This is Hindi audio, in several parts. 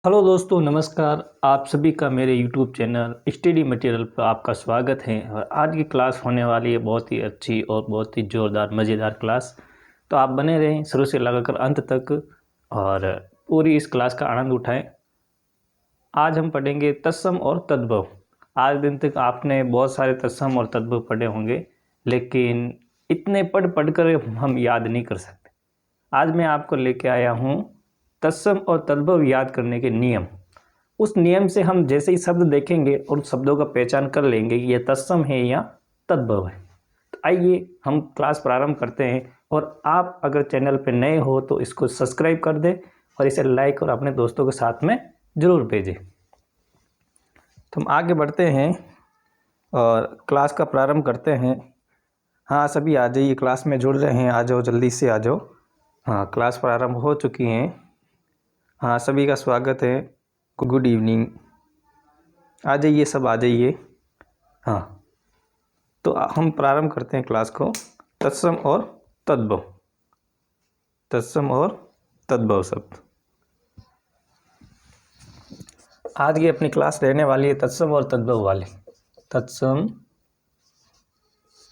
हेलो दोस्तों, नमस्कार। आप सभी का मेरे यूट्यूब चैनल स्टडी मटेरियल पर आपका स्वागत है। और आज की क्लास होने वाली है बहुत ही अच्छी और बहुत ही ज़ोरदार मज़ेदार क्लास। तो आप बने रहें शुरू से लगाकर अंत तक और पूरी इस क्लास का आनंद उठाएं। आज हम पढ़ेंगे तत्सम और तद्भव। आज दिन तक आपने बहुत सारे तत्सम और तद्भव पढ़े होंगे, लेकिन इतने पढ़ कर हम याद नहीं कर सकते। आज मैं आपको लेके आया हूँ तत्सम और तद्भव याद करने के नियम। उस नियम से हम जैसे ही शब्द देखेंगे और उन शब्दों का पहचान कर लेंगे कि यह तत्सम है या तद्भव है। तो आइए हम क्लास प्रारंभ करते हैं। और आप अगर चैनल पर नए हो तो इसको सब्सक्राइब कर दें और इसे लाइक और अपने दोस्तों के साथ में ज़रूर भेजें। तो हम आगे बढ़ते हैं और क्लास का प्रारंभ करते हैं। हाँ, सभी आ जाइए, क्लास में जुड़ रहे हैं, आ जाओ, जल्दी से आ जाओ। हाँ, क्लास प्रारंभ हो चुकी हैं। हाँ, सभी का स्वागत है। Good evening. आ जाइए, सब आ जाइए। हाँ, तो हम प्रारंभ करते हैं क्लास को। तत्सम और तद्भव। तत्सम और तद्भव शब्द आज की अपनी क्लास रहने वाली है तत्सम और तद्भव वाली। तत्सम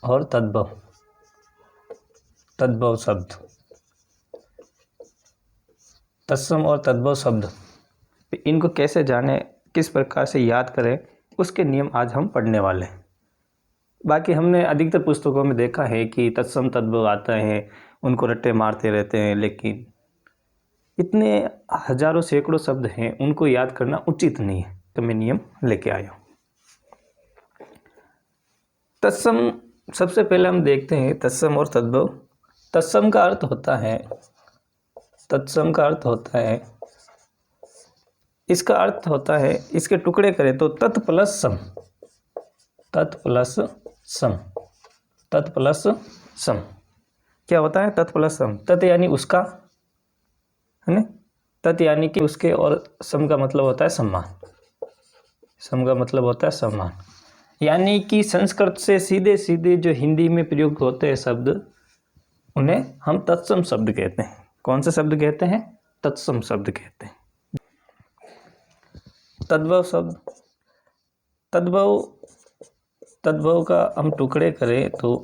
और तद्भव, तद्भव शब्द। तत्सम और तद्भव शब्द, इनको कैसे जाने, किस प्रकार से याद करें, उसके नियम आज हम पढ़ने वाले हैं। बाकी हमने अधिकतर पुस्तकों में देखा है कि तत्सम तद्भव आता है, उनको रट्टे मारते रहते हैं, लेकिन इतने हजारों सैकड़ों शब्द हैं, उनको याद करना उचित नहीं है। तो मैं नियम लेके आया हूँ। तत्सम, सबसे पहले हम देखते हैं तत्सम और तद्भव। तत्सम का अर्थ होता है, तत्सम का अर्थ होता है, इसका अर्थ होता है, इसके टुकड़े करें तो तत् प्लस सम। तत् प्लस सम, तत् प्लस सम क्या होता है? तत् प्लस सम। तत् यानी उसका, है ना? तत् यानी कि उसके, और सम का मतलब होता है सम्मान। सम का मतलब होता है सम्मान। यानी कि संस्कृत से सीधे सीधे जो हिंदी में प्रयोग होते हैं शब्द, उन्हें हम तत्सम शब्द कहते हैं। कौन से शब्द कहते हैं? तत्सम शब्द कहते हैं। तद्भव शब्द, तद्भव, तद्भव का हम टुकड़े करें तो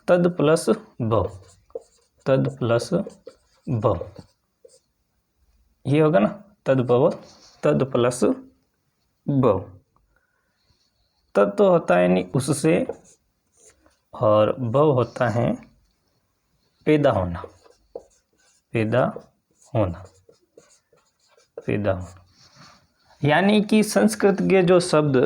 तद प्लस भव, तद प्लस भव, ये होगा ना, तद्भव, तद प्लस भव। तद तो होता है नहीं उससे, और भव होता है पैदा होना, पैदा होना, पैदा होना। यानी कि संस्कृत के जो शब्द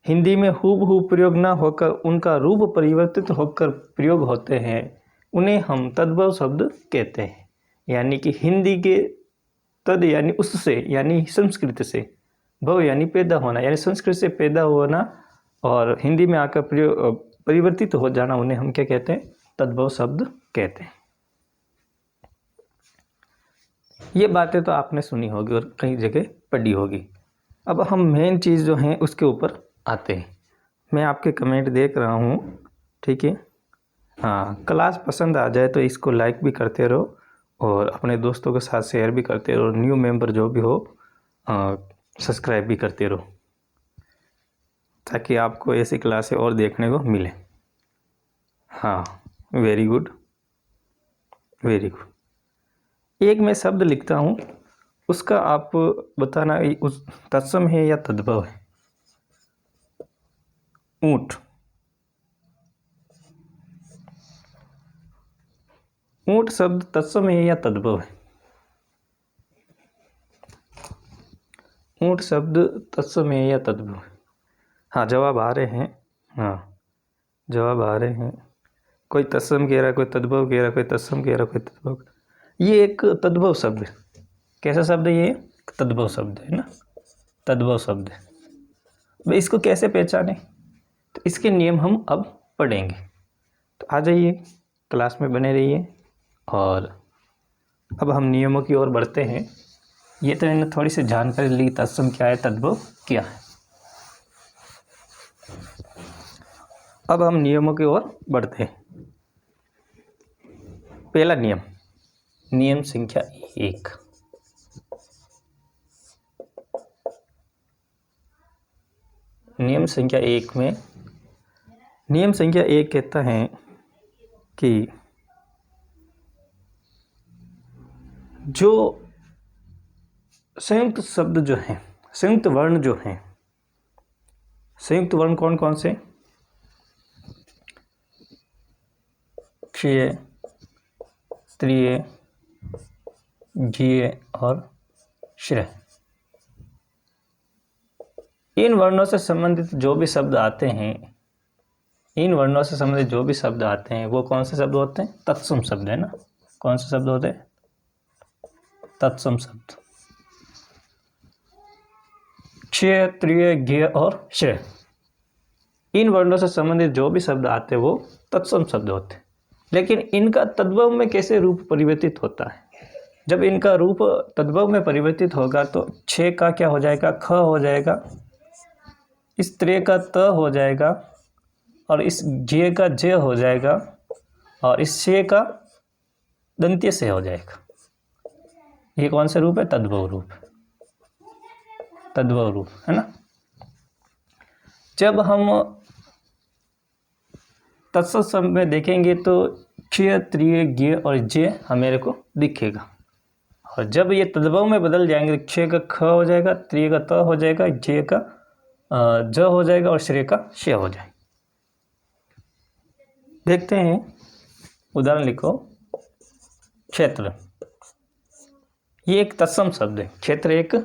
हिंदी में हूबहू प्रयोग न होकर उनका रूप परिवर्तित होकर प्रयोग होते हैं, उन्हें हम तद्भव शब्द कहते हैं। यानी कि हिंदी के तद यानी उससे, यानी संस्कृत से, भव यानी पैदा होना, यानी संस्कृत से पैदा होना और हिंदी में आकर परिवर्तित हो जाना, उन्हें हम क्या कहते हैं? तद्भव शब्द कहते हैं। ये बातें तो आपने सुनी होगी और कई जगह पढ़ी होगी। अब हम मेन चीज़ जो है उसके ऊपर आते हैं। मैं आपके कमेंट देख रहा हूँ, ठीक है? हाँ, क्लास पसंद आ जाए तो इसको लाइक भी करते रहो और अपने दोस्तों के साथ शेयर भी करते रहो। न्यू मेंबर जो भी हो सब्सक्राइब भी करते रहो, ताकि आपको ऐसी क्लासें और देखने को मिले। हाँ, वेरी गुड, वेरी गुड। एक मैं शब्द लिखता हूँ, उसका आप बताना उस तत्सम है या तद्भव है। ऊंट, ऊंट शब्द तत्सम है या तद्भव है? ऊंट शब्द तत्सम है या तद्भव है? हाँ, जवाब आ रहे हैं। हाँ, जवाब आ रहे हैं। कोई तत्सम कह रहा है, कोई तद्भव कह रहा है, कोई तत्सम कह रहा है, कोई तद्भव। ये एक तद्भव शब्द है। कैसा शब्द है ये? तद्भव शब्द है ना, तद्भव शब्द है। भाई इसको कैसे पहचाने? तो इसके नियम हम अब पढ़ेंगे। तो आ जाइए, क्लास में बने रहिए। और अब हम नियमों की ओर बढ़ते हैं। ये तो मैंने थोड़ी सी जानकारी ली, तत्सम क्या है, तद्भव क्या है। अब हम नियमों की ओर बढ़ते हैं। पहला नियम, नियम संख्या 1। नियम संख्या 1 में, नियम संख्या 1 कहता है कि जो संयुक्त शब्द जो हैं, संयुक्त वर्ण जो हैं, संयुक्त वर्ण कौन कौन से? क्षीय, त्रिय, ज्ञेय और श्रेय। इन वर्णों से संबंधित जो भी शब्द आते हैं, इन वर्णों से संबंधित जो भी शब्द आते हैं वो कौन से शब्द होते हैं? तत्सम शब्द, है ना। कौन से शब्द होते हैं? तत्सम शब्द। क्षीय, त्रिय, ज्ञेय और श्रेय, इन वर्णों से संबंधित जो भी शब्द आते हैं वो तत्सम शब्द होते हैं। लेकिन इनका तद्भव में कैसे रूप परिवर्तित होता है? जब इनका रूप तद्भव में परिवर्तित होगा तो क्षय का क्या हो जाएगा? ख हो जाएगा, इस त्रिय का त हो जाएगा, और इस ज्ञेय का ज हो जाएगा, और इस श्रेय का दंत्य से हो जाएगा। ये कौन सा रूप है? तद्भव रूप, तद्भव रूप, है ना। जब हम तत्सम शब्द में देखेंगे तो क्षीय, त्रिय, ज्ञेय और ज्य हमें को दिखेगा, और जब ये तद्भव में बदल जाएंगे तो क्षय का ख हो जाएगा, त्रिय का त हो जाएगा, ज्य का ज हो जाएगा और श्रेय का श हो जाएगा। देखते हैं, उदाहरण लिखो। क्षेत्र, ये एक तत्सम शब्द है। क्षेत्र एक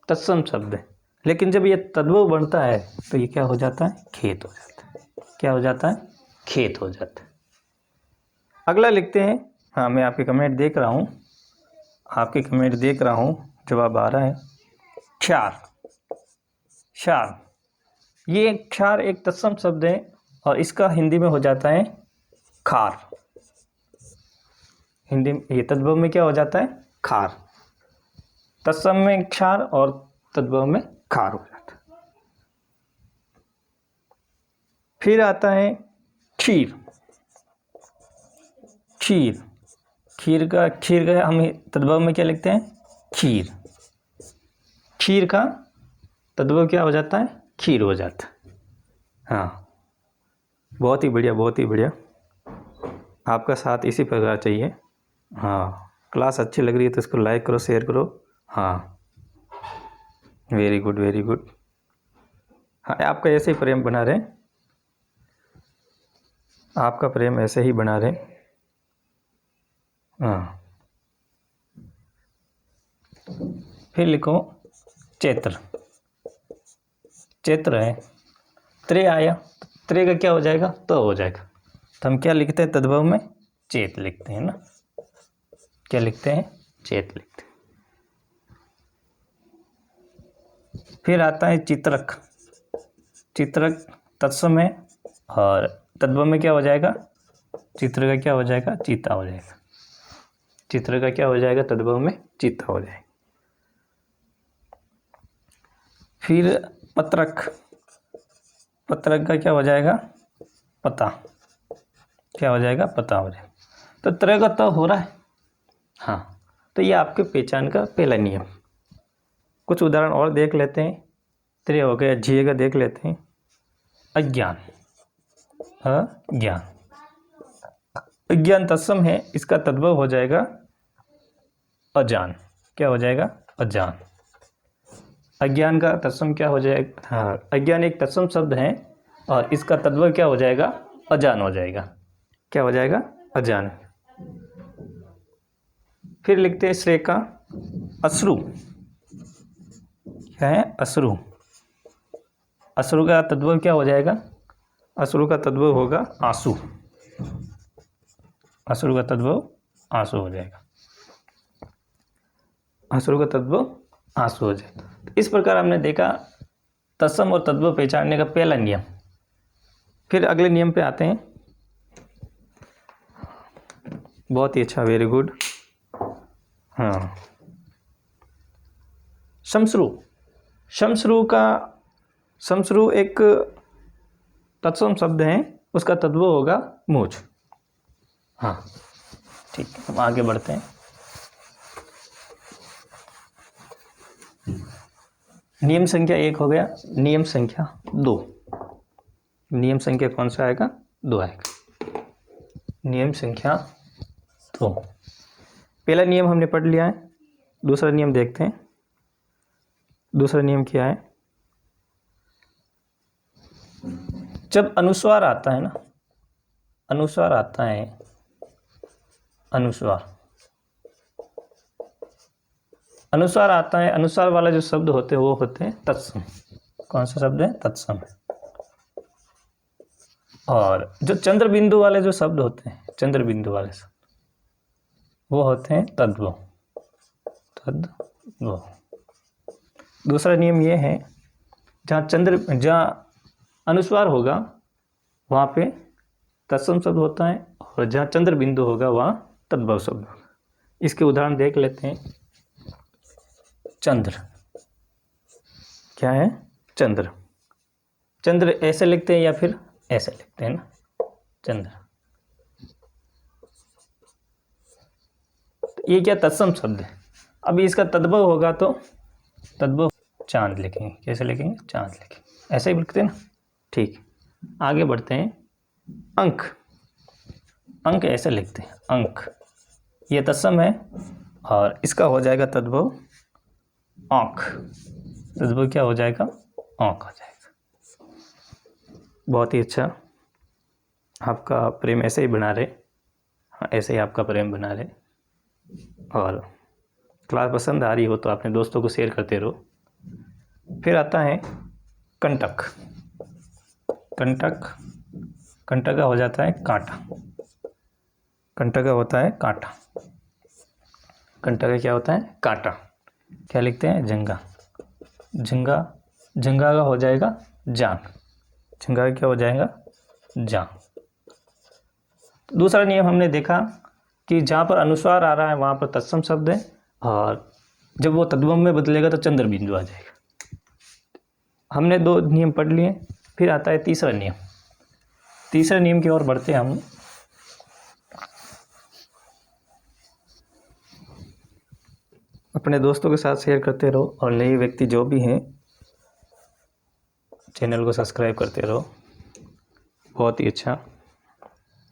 तत्सम शब्द है, लेकिन जब ये तद्भव बनता है तो ये क्या हो जाता है? खेत हो जाता है। क्या हो जाता है? खेत हो जाता है। अगला लिखते हैं। हाँ, मैं आपके कमेंट देख रहा हूँ, आपके कमेंट देख रहा हूँ, जवाब आ रहा है। क्षार, क्षार, ये क्षार एक तत्सम शब्द है और इसका हिंदी में हो जाता है खार। हिंदी में ये तद्भव में क्या हो जाता है? खार। तत्सम में क्षार और तद्भव में खार हो जाता है। फिर आता है क्षीर। क्षीर, खीर का हम तद्भव में क्या लिखते हैं? खीर। खीर का तद्भव क्या हो जाता है? खीर हो जाता है। हाँ, बहुत ही बढ़िया, बहुत ही बढ़िया। आपका साथ इसी प्रकार चाहिए। हाँ, क्लास अच्छी लग रही है तो इसको लाइक करो, शेयर करो। हाँ, वेरी गुड, वेरी गुड। हाँ, आपका ऐसे ही प्रेम बना रहे, आपका प्रेम ऐसे ही बना रहे। हाँ, फिर लिखो चैत्र। चैत्र है, त्रे आया, त्रे का क्या हो जाएगा? तो हो जाएगा। तो हम क्या लिखते हैं तद्भव में? चेत लिखते हैं ना। क्या लिखते हैं? चेत लिखते हैं। फिर आता है चित्रक। चित्रक तत्सम है और तद्भव में क्या हो जाएगा? चित्र का क्या हो जाएगा? चीता हो जाएगा। चित्र का क्या हो जाएगा? तद्भव में चीता हो जाएगा। फिर पत्रक। पत्रक का क्या हो जाएगा? पता। क्या हो जाएगा? पता हो जाएगा। तो त्र का त हो रहा है। हाँ, तो ये आपके पहचान का पहला नियम। कुछ उदाहरण और देख लेते हैं। त्र हो गया, झिए का देख लेते हैं। अज्ञान, अज्ञान, अज्ञान तत्सम है, इसका तद्भव हो जाएगा अजान। क्या हो जाएगा? अजान। अज्ञान का तत्सम क्या हो जाएगा? हाँ, अज्ञान एक तत्सम शब्द है और इसका तद्भव क्या हो जाएगा? अजान हो जाएगा। क्या हो जाएगा? अजान। फिर लिखते हैं श्रेय का अश्रु। क्या है? अश्रु। अश्रु का तद्भव क्या हो जाएगा? अश्रु का तद्भव होगा आंसू। अश्रु का तद्भव आंसू हो जाएगा। अश्रु का तद्भव आंसू हो जाएगा। इस प्रकार हमने देखा तत्सम और तद्भव पहचानने का पहला नियम। फिर अगले नियम पे आते हैं। बहुत ही अच्छा, वेरी गुड। हाँ, शमश्रु। शमश्रु एक तत्सम शब्द है, उसका तद्भव होगा मूछ। हाँ, ठीक है, हम आगे बढ़ते हैं। नियम संख्या 1 हो गया, नियम संख्या 2, नियम संख्या कौन सा आएगा? 2 आएगा। नियम संख्या 2, पहला नियम हमने पढ़ लिया है, दूसरा नियम देखते हैं। दूसरा नियम क्या है? जब अनुस्वार आता है ना, अनुस्वार आता है, अनुस्वार आता है, अनुस्वार वाला जो शब्द होते हैं वो होते हैं तत्सम। कौन सा शब्द है? तत्सम। और जो चंद्र बिंदु वाले जो शब्द होते हैं, चंद्र बिंदु वाले शब्द, वो होते हैं तद्भव। तद्भव। दूसरा नियम ये है, जहाँ अनुस्वार होगा वहाँ पे तत्सम शब्द होता है, और जहाँ चंद्र बिंदु होगा वहाँ तद्भव शब्द होगा। इसके उदाहरण देख लेते हैं। चंद्र क्या है? चंद्र। चंद्र ऐसे लिखते हैं या फिर ऐसे लिखते हैं ना, चंद्र। ये क्या? तत्सम शब्द है। अभी इसका तद्भव होगा तो तद्भव चांद लिखेंगे। कैसे लिखेंगे? चांद लिखेंगे। ऐसे ही लिखते हैं ना, ठीक। आगे बढ़ते हैं। अंक, अंक ऐसे लिखते हैं, अंक। ये तत्सम है और इसका हो जाएगा तद्भव आँख। तद्भव क्या हो जाएगा? आँख हो जाएगा। बहुत ही अच्छा, आपका प्रेम ऐसे ही बना रहे। हाँ, ऐसे ही आपका प्रेम बना रहे। और क्लास पसंद आ रही हो तो अपने दोस्तों को शेयर करते रहो। फिर आता है कंटक। कंटक, कंटक का हो जाता है कांटा। कंटक का होता है कांटा। कंटक का क्या होता है? कांटा। क्या लिखते हैं? जंगा। जंगा, जंगा का हो जाएगा जान। जंगा का क्या हो जाएगा? जान। दूसरा नियम हमने देखा कि जहाँ पर अनुस्वार आ रहा है वहाँ पर तत्सम शब्द है, और जब वो तद्भव में बदलेगा तो चंद्र बिंदु आ जाएगा। हमने 2 नियम पढ़ लिए। फिर आता है तीसरा नियम। तीसरे नियम की ओर बढ़ते हैं हम। अपने दोस्तों के साथ शेयर करते रहो, और नए व्यक्ति जो भी हैं चैनल को सब्सक्राइब करते रहो। बहुत ही अच्छा,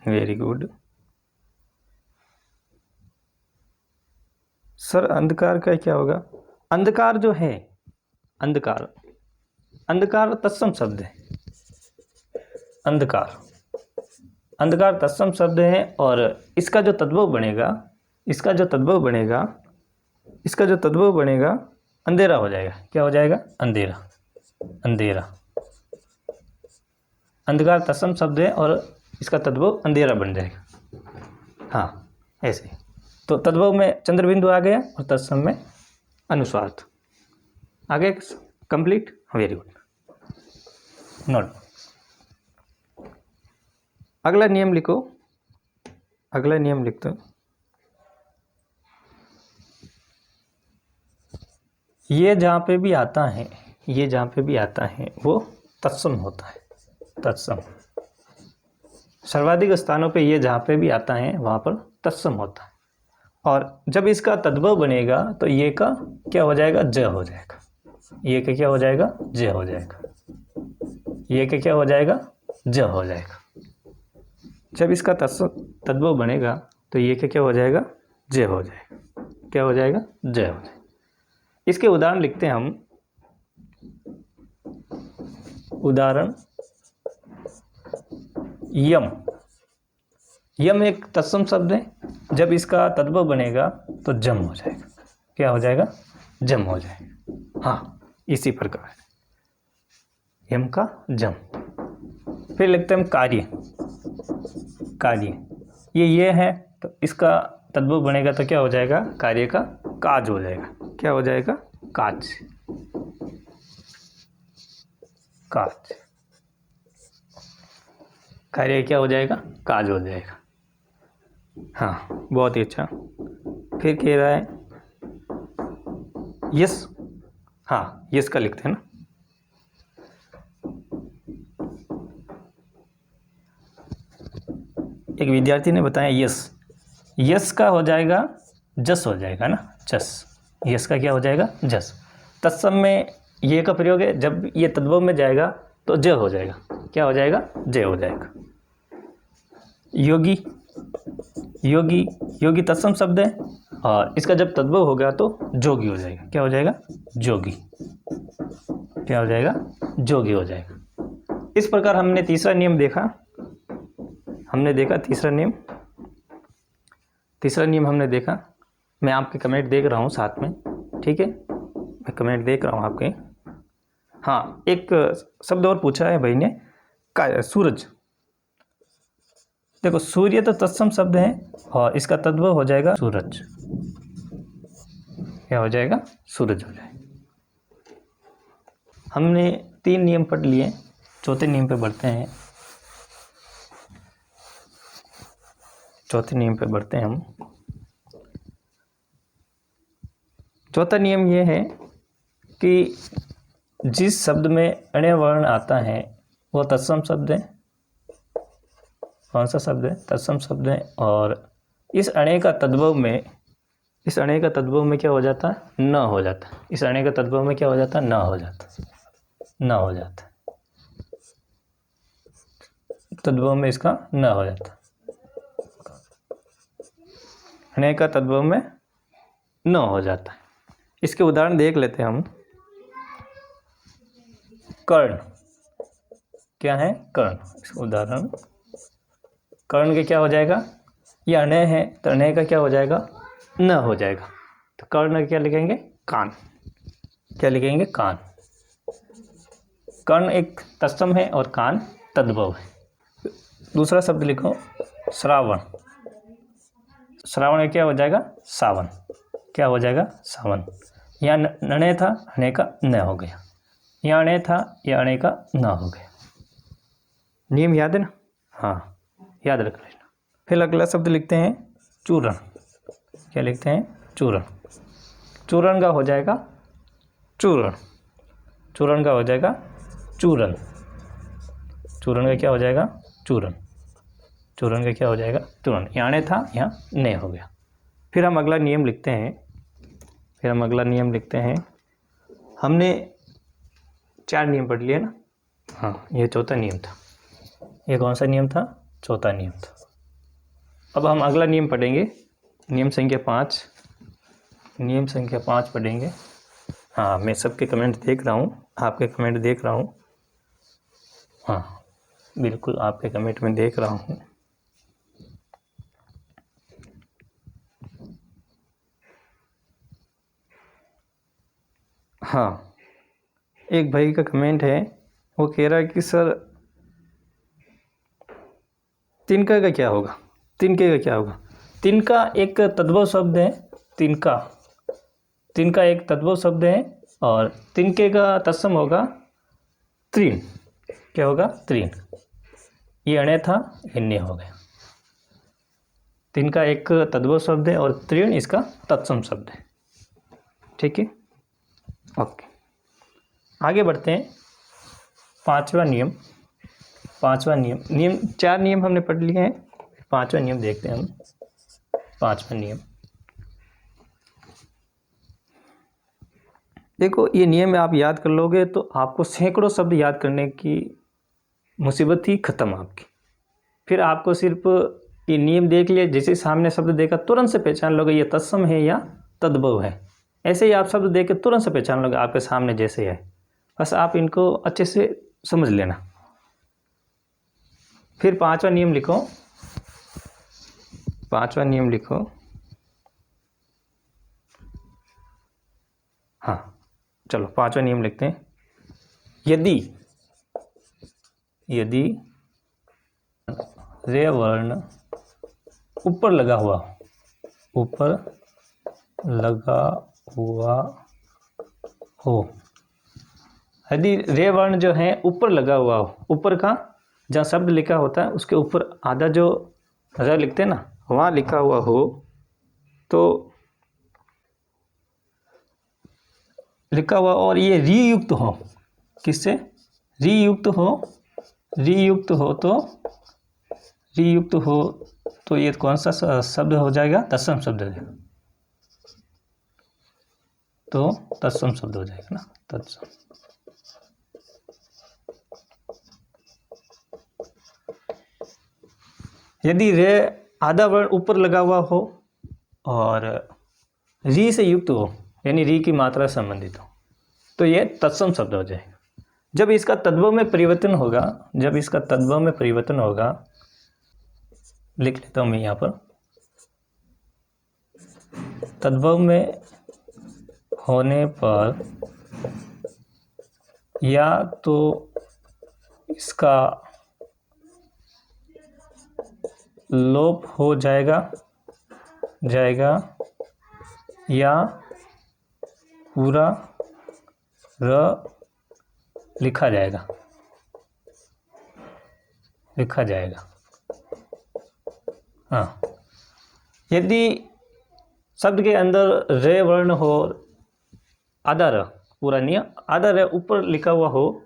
वेरी गुड। सर अंधकार का क्या होगा? अंधकार जो है, अंधकार, अंधकार तत्सम शब्द है। अंधकार, अंधकार तत्सम शब्द है, और इसका जो तद्भव बनेगा, इसका जो तद्भव बनेगा, इसका जो तद्भव बनेगा अंधेरा हो जाएगा। क्या हो जाएगा? अंधेरा। अंधेरा। अंधकार तत्सम शब्द है और इसका तद्भव अंधेरा बन जाएगा। हाँ, ऐसे। तो तद्भव में चंद्र बिंदु आ गया और तत्सम में अनुस्वार। आगे कंप्लीट। Very good. नोट। अगला नियम लिखो। अगला नियम लिख दो। ये जहाँ पे भी आता है, ये जहाँ पे भी आता है वो तत्सम होता है। तत्सम। सर्वाधिक स्थानों पे ये जहाँ पे भी आता है वहाँ पर तत्सम होता है। और जब इसका तद्भव बनेगा तो ये का क्या हो जाएगा? ज हो जाएगा। ये का क्या हो जाएगा? ज हो जाएगा। ये का क्या हो जाएगा? ज हो जाएगा। जब इसका तद्भव बनेगा तो ये का क्या हो जाएगा? ज हो जाएगा। क्या हो जाएगा? ज हो जाएगा। इसके उदाहरण लिखते हैं हम। उदाहरण, यम। यम एक तत्सम शब्द है। जब इसका तद्भव बनेगा तो जम हो जाएगा। क्या हो जाएगा? जम हो जाएगा। हाँ, इसी प्रकार यम का जम। फिर लिखते हैं हम कार्य। कार्य, ये है तो इसका तद्भव बनेगा तो क्या हो जाएगा? कार्य का काज हो जाएगा। क्या हो जाएगा? काज। काज। कार्य क्या हो जाएगा? काज हो जाएगा। हाँ, बहुत ही अच्छा। फिर कह रहा है यस। हाँ, यस का लिखते हैं ना। एक विद्यार्थी ने बताया यस। यस का हो जाएगा जस हो जाएगा ना, जस। यस का क्या हो जाएगा? जस। तत्सम में ये का प्रयोग है, जब ये तद्भव में जाएगा तो ज हो जाएगा। क्या हो जाएगा? ज हो जाएगा। योगी, योगी, योगी तत्सम शब्द है और इसका जब तद्भव होगा तो जोगी हो जाएगा। क्या हो जाएगा? जोगी। क्या हो जाएगा? जोगी हो जाएगा। इस प्रकार हमने तीसरा नियम देखा। तीसरा नियम हमने देखा। मैं आपके कमेंट देख रहा हूँ साथ में, ठीक है, मैं कमेंट देख रहा हूँ आपके। हाँ, एक शब्द और पूछा है भाई ने, सूरज। देखो, सूर्य तो तत्सम शब्द है और इसका तद्भव हो जाएगा सूरज। क्या हो जाएगा? सूरज हो जाएगा। हमने 3 नियम पढ़ लिए, चौथे नियम पे बढ़ते हैं। हम। चौथा नियम यह है कि जिस शब्द में अण्य वर्ण आता है वो तत्सम शब्द है। कौन सा शब्द है? तत्सम शब्द है। और इस अण्य का तद्भव में क्या हो जाता? न हो जाता। इस अण्य का तद्भव में क्या हो जाता? न हो जाता। तद्भव में इसका न हो जाता। अण्य का तद्भव में न हो जाता है। इसके उदाहरण देख लेते हैं हम। कर्ण। क्या है? कर्ण। इसका उदाहरण, कर्ण के क्या हो जाएगा? ये अण्य है तो अण्य का क्या हो जाएगा? न हो जाएगा। तो कर्ण क्या लिखेंगे? कान। क्या लिखेंगे? कान। कर्ण एक तत्सम है और कान तद्भव है। दूसरा शब्द लिखो, श्रावण। श्रावण क्या हो जाएगा? सावन। क्या हो जाएगा? सावन। यहाँ अण्य था, अण्य का न हो गया। यहाँ अण्य था, यह अण्य का न हो गया। नियम याद है ना? हाँ, याद रख लेना। फिर अगला शब्द लिखते हैं चूरण। क्या लिखते हैं? चूरण। चूरण का हो जाएगा चूरण। चूरण का हो जाएगा चूरन। चूरण का क्या हो जाएगा? चूरन। चूरण का क्या हो जाएगा? चूरन। यहाँ ने था, यहाँ ने हो गया। फिर हम अगला नियम लिखते हैं। हमने 4 नियम पढ़ लिए ना? हाँ, ये चौथा नियम था। ये कौन सा नियम था? चौथा नियम था। अब हम अगला नियम पढ़ेंगे, नियम संख्या 5। नियम संख्या 5 पढ़ेंगे। हाँ, मैं सबके कमेंट देख रहा हूँ, आपके कमेंट देख रहा हूँ। हाँ, बिल्कुल आपके कमेंट में देख रहा हूँ। हाँ, एक भाई का कमेंट है, वो कह रहा है कि सर तिनका का क्या होगा? तिनके का क्या होगा? तिनका एक तद्भव शब्द है। तिनका एक तद्भव शब्द है और तिनके का तत्सम होगा तृण। क्या होगा? तृण। ये अण्य था, ये न हो गया। तिनका एक तद्भव शब्द है और तृण इसका तत्सम शब्द है। ठीक है, ओके। आगे बढ़ते हैं। पांचवा नियम। 4 नियम हमने पढ़ लिए हैं। 5वां नियम देखते हैं हम। 5वां नियम देखो, ये नियम आप याद कर लोगे तो आपको सैकड़ों शब्द याद करने की मुसीबत ही खत्म आपकी। फिर आपको सिर्फ ये नियम देख लिए, जैसे सामने शब्द देखा तुरंत से पहचान लोगे ये तत्सम है या तद्भव है। ऐसे ही आप शब्द देख के तुरंत से पहचान लोगे आपके सामने जैसे है। बस आप इनको अच्छे से समझ लेना। फिर 5वां नियम लिखो। 5वां नियम लिखो। हाँ, चलो 5वां नियम लिखते हैं। यदि रे वर्ण ऊपर लगा हुआ हो, यदि रे वर्ण जो है ऊपर लगा हुआ हो, ऊपर का जहाँ शब्द लिखा होता है उसके ऊपर आधा जो र लिखते हैं ना, वहाँ लिखा हुआ हो, तो लिखा हुआ और ये रीयुक्त हो। किससे? रीयुक्त हो तो ये कौन सा शब्द हो जाएगा? तत्सम शब्द हो जाएगा। तो तत्सम शब्द हो जाएगा ना, तत्सम। यदि रे आधा वर्ण ऊपर लगा हुआ हो और री से युक्त हो, यानी री की मात्रा संबंधित हो, तो ये तत्सम शब्द हो जाएगा। जब इसका तद्भव में परिवर्तन होगा, जब इसका तद्भव में परिवर्तन होगा, लिख लेता हूं मैं यहाँ पर, तद्भव में होने पर या तो इसका लोप हो जाएगा या पूरा र लिखा जाएगा हाँ, यदि शब्द के अंदर रे वर्ण हो, आधा र, पूरा नहीं, आधा र ऊपर लिखा हुआ हो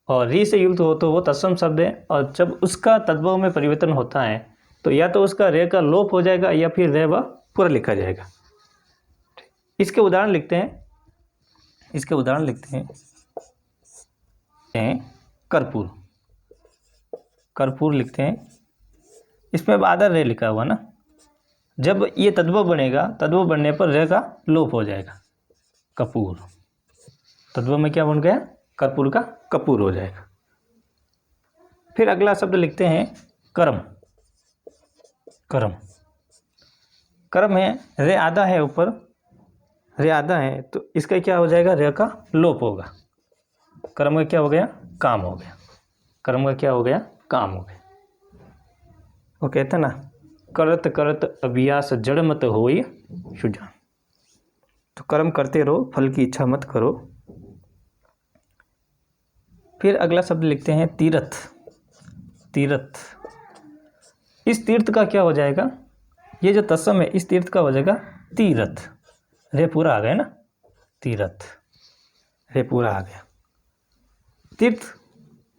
और री से युक्त हो, तो वो तत्सम शब्द है। और जब उसका तद्भव में परिवर्तन होता है तो या तो उसका रे का लोप हो जाएगा या फिर रे व पूरा लिखा जाएगा। इसके उदाहरण लिखते हैं कर्पूर। कर्पूर लिखते हैं, इसमें अब आधा रे लिखा हुआ ना, जब ये तद्भव बनेगा, तद्भव बनने पर रे का लोप हो जाएगा, कपूर। तद्भव में क्या बन गया, कर्पूर का कपूर हो जाएगा। फिर अगला शब्द लिखते हैं कर्म। कर्म है, रे आधा है ऊपर, रे आधा है, तो इसका क्या हो जाएगा, रे का लोप होगा। कर्म का क्या हो गया, काम हो गया। कर्म का क्या हो गया, काम हो गया। वो कहते ना, करत करत अभ्यास जड़ मत होई सुजान। तो कर्म करते रहो, फल की इच्छा मत करो। फिर अगला शब्द लिखते हैं तीर्थ। इस तीर्थ का क्या हो जाएगा, ये जो तत्सम है, इस तीर्थ का हो जाएगा तीर्थ। रे पूरा आ गया ना, तीर्थ, रे पूरा आ गया। तीर्थ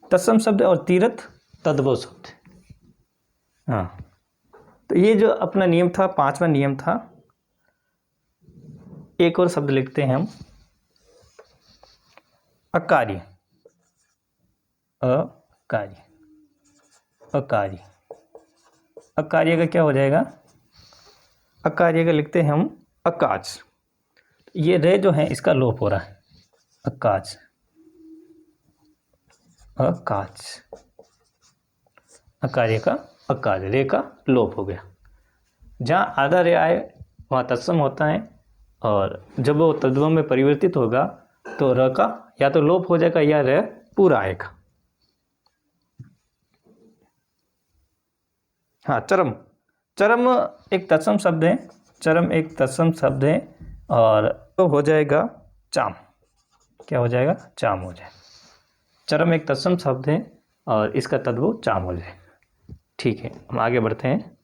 तत्सम शब्द और तीर्थ तद्भव शब्द। हाँ, तो ये जो अपना नियम था, 5वां नियम था। एक और शब्द लिखते हैं हम, अकार्य। अकार्य का क्या हो जाएगा, अकार्य का लिखते हैं हम अकाज। ये रे जो है इसका लोप हो रहा है, अकाज। अकार्य का अकाज, रे का लोप हो गया। जहाँ आधा रे आए वहाँ तत्सम होता है, और जब वो तद्भव में परिवर्तित होगा तो र का या तो लोप हो जाएगा या रे पूरा आएगा। हाँ, चरम एक तत्सम शब्द है, और तो हो जाएगा चाम। क्या हो जाएगा, चाम हो जाएगा। चरम एक तत्सम शब्द है और इसका तद्भव चाम हो जाएगा। ठीक है, हम आगे बढ़ते हैं।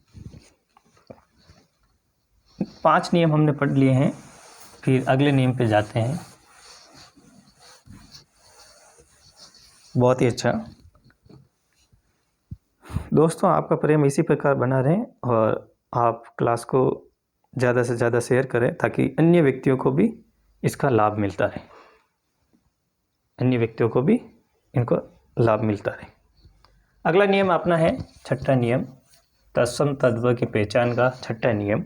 5 नियम हमने पढ़ लिए हैं, फिर अगले नियम पे जाते हैं। बहुत ही अच्छा दोस्तों, आपका प्रेम इसी प्रकार बना रहे और आप क्लास को ज़्यादा से ज़्यादा शेयर करें ताकि अन्य व्यक्तियों को भी इसका लाभ मिलता रहे, इनको लाभ मिलता रहे। अगला नियम अपना है 6ठा नियम, तत्सम तद्भव की पहचान का 6ठा नियम,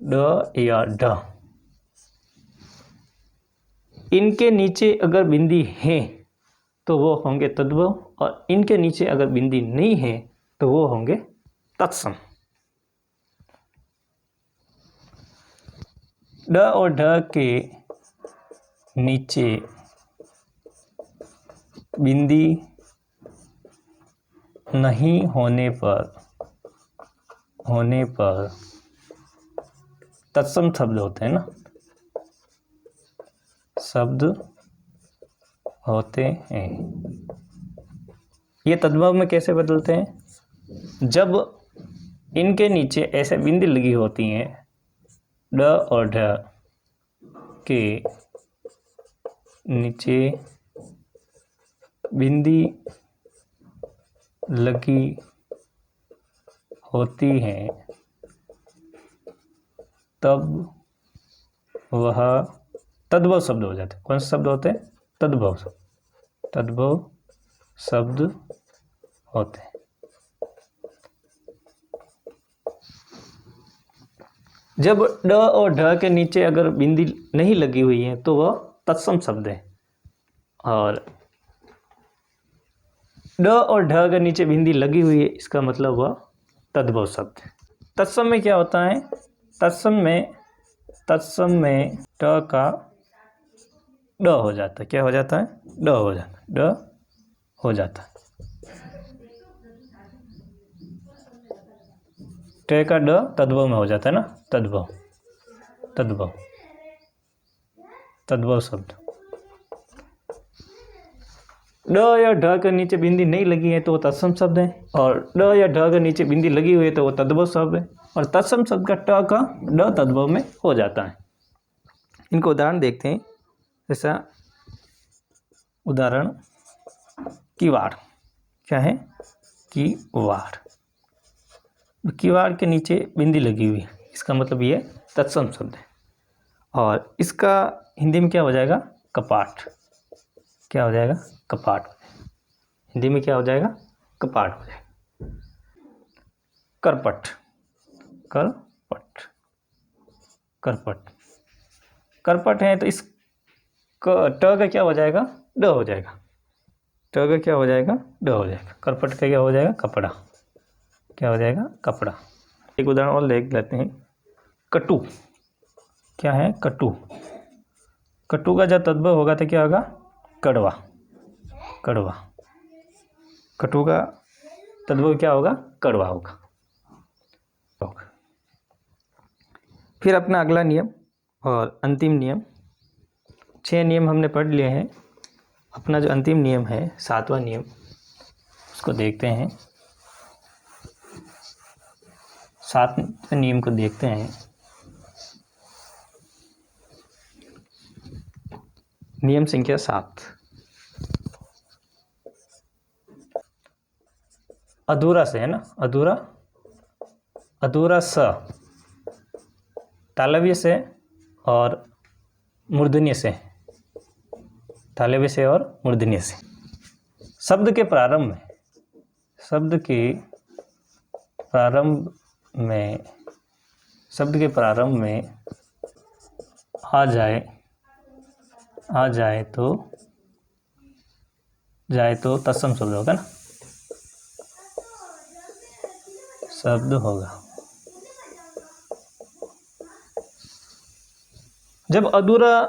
ड या ढ। इनके नीचे अगर बिंदी है तो वो होंगे तद्भव, और इनके नीचे अगर बिंदी नहीं है तो वो होंगे तत्सम। ड और ढ के नीचे बिंदी नहीं होने पर तत्सम शब्द होते हैं ना, शब्द होते हैं। ये तद्भव में कैसे बदलते हैं, जब इनके नीचे ऐसे बिंदी लगी होती हैं, ड और ढ के नीचे बिंदी लगी होती हैं, तब वह तद्भव शब्द हो जाते हैं। कौन से शब्द होते हैं, तद्भव शब्द होते हैं। जब ड और ढ के नीचे अगर बिंदी नहीं लगी हुई है तो वह तत्सम शब्द है, और ड और ढ के नीचे बिंदी लगी हुई है इसका मतलब वह तद्भव शब्द है। तत्सम में क्या होता है? तत्सम में ट का ड हो जाता है। क्या हो जाता है? ड हो जाता है। ड हो जाता है। ट का ड तद्भव में हो जाता है ना, तद्भव शब्द। ड या ढ के नीचे बिंदी नहीं लगी है तो वो तत्सम शब्द है, और ड या ढ के नीचे बिंदी लगी हुई है तो वो तद्भव शब्द है, और तत्सम शब्द का ट का ड तद्भव में हो जाता है। इनको उदाहरण देखते हैं। जैसा उदाहरण किवाड़। क्या है? किवाड़। किवाड़ के नीचे बिंदी लगी हुई है, इसका मतलब ये तत्सम शब्द है, और इसका हिंदी में क्या हो जाएगा? कपाट। क्या हो जाएगा? कपाट। हिंदी में क्या हो जाएगा? कपाट हो जाएगा। करपट। करपट है तो इस ट का क्या हो जाएगा? ड हो जाएगा। ट का क्या हो जाएगा? ड हो जाएगा। करपट का क्या हो जाएगा? कपड़ा। क्या हो जाएगा? कपड़ा। एक उदाहरण और देख लेते हैं। कटु। क्या है? कटु। कटु का जब तद्भव होगा तो क्या होगा? कड़वा। कटु का तद्भव क्या होगा? कड़वा होगा। फिर अपना अगला नियम और अंतिम नियम। 6 नियम हमने पढ़ लिए हैं। अपना जो अंतिम नियम है, 7वां नियम, उसको देखते हैं। 7वें नियम को देखते हैं। नियम संख्या 7। अधूरा से है ना, अधूरा स तालव्य से और मूर्धन्य से, तालव्य से और मूर्धन्य से। शब्द के प्रारंभ में आ जाए तो तत्सम शब्द होगा ना, शब्द होगा। जब अधूरा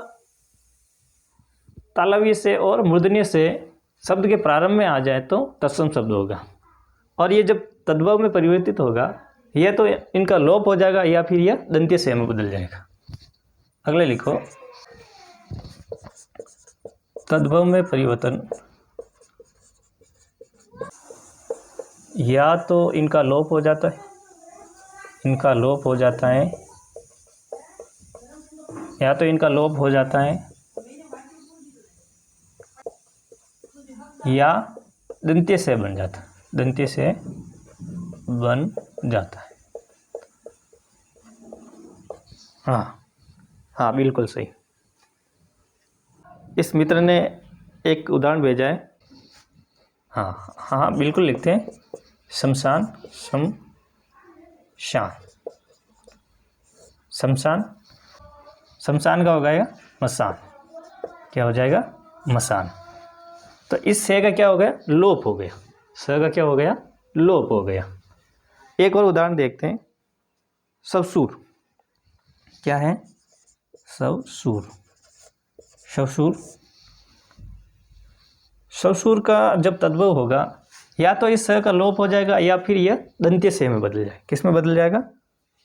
तालव्य से और मूर्धन्य से शब्द के प्रारंभ में आ जाए तो तत्सम शब्द होगा, और ये जब तद्भव में परिवर्तित होगा या तो इनका लोप हो जाएगा या फिर यह दंत्य से में बदल जाएगा। अगले लिखो, तद्भव में परिवर्तन या तो इनका लोप हो जाता है, या तो इनका लोप हो जाता है, या दंत्य से बन जाता है, हाँ बिल्कुल सही। इस मित्र ने एक उदाहरण भेजा है। हाँ बिल्कुल लिखते हैं। शमशान का हो जाएगा मसान। क्या हो जाएगा? मसान। तो इस से का क्या हो गया? लोप हो गया। स का क्या हो गया? लोप हो गया। एक और उदाहरण देखते हैं। सवसूर। क्या है? सवसूर का जब तद्भव होगा या तो इस स का लोप हो जाएगा या फिर यह दंत्य से में बदल जाएगा। किस में बदल जाएगा?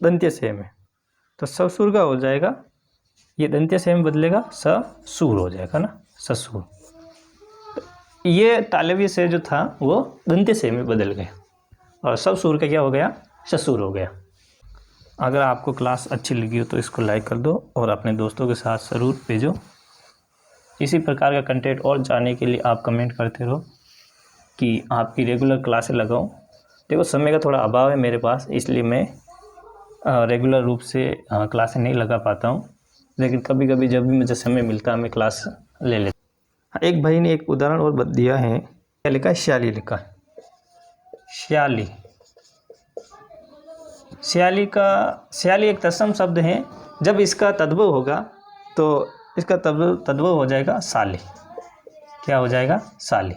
दंत्य से में। तो सवसूर का हो जाएगा, ये दंत्य से में बदलेगा, ससूर हो जाएगा ना, ससूर। ये तालव्य से जो था वो दंत्य से में बदल गया, और सवसूर का क्या हो गया? ससूर हो गया। अगर आपको क्लास अच्छी लगी हो तो इसको लाइक कर दो और अपने दोस्तों के साथ ज़रूर भेजो। इसी प्रकार का कंटेंट और जानने के लिए आप कमेंट करते रहो कि आपकी रेगुलर क्लासें लगाऊं। देखो समय का थोड़ा अभाव है मेरे पास, इसलिए मैं रेगुलर रूप से क्लासें नहीं लगा पाता हूं, लेकिन कभी कभी जब भी मुझे समय मिलता है मैं क्लास ले लेता। एक भाई ने एक उदाहरण और दिया है। क्या लिखा है? श्याली लिखा है। स्याली एक तत्सम शब्द है। जब इसका तद्भव होगा तो इसका तद्भव हो जाएगा साली। क्या हो जाएगा? साली।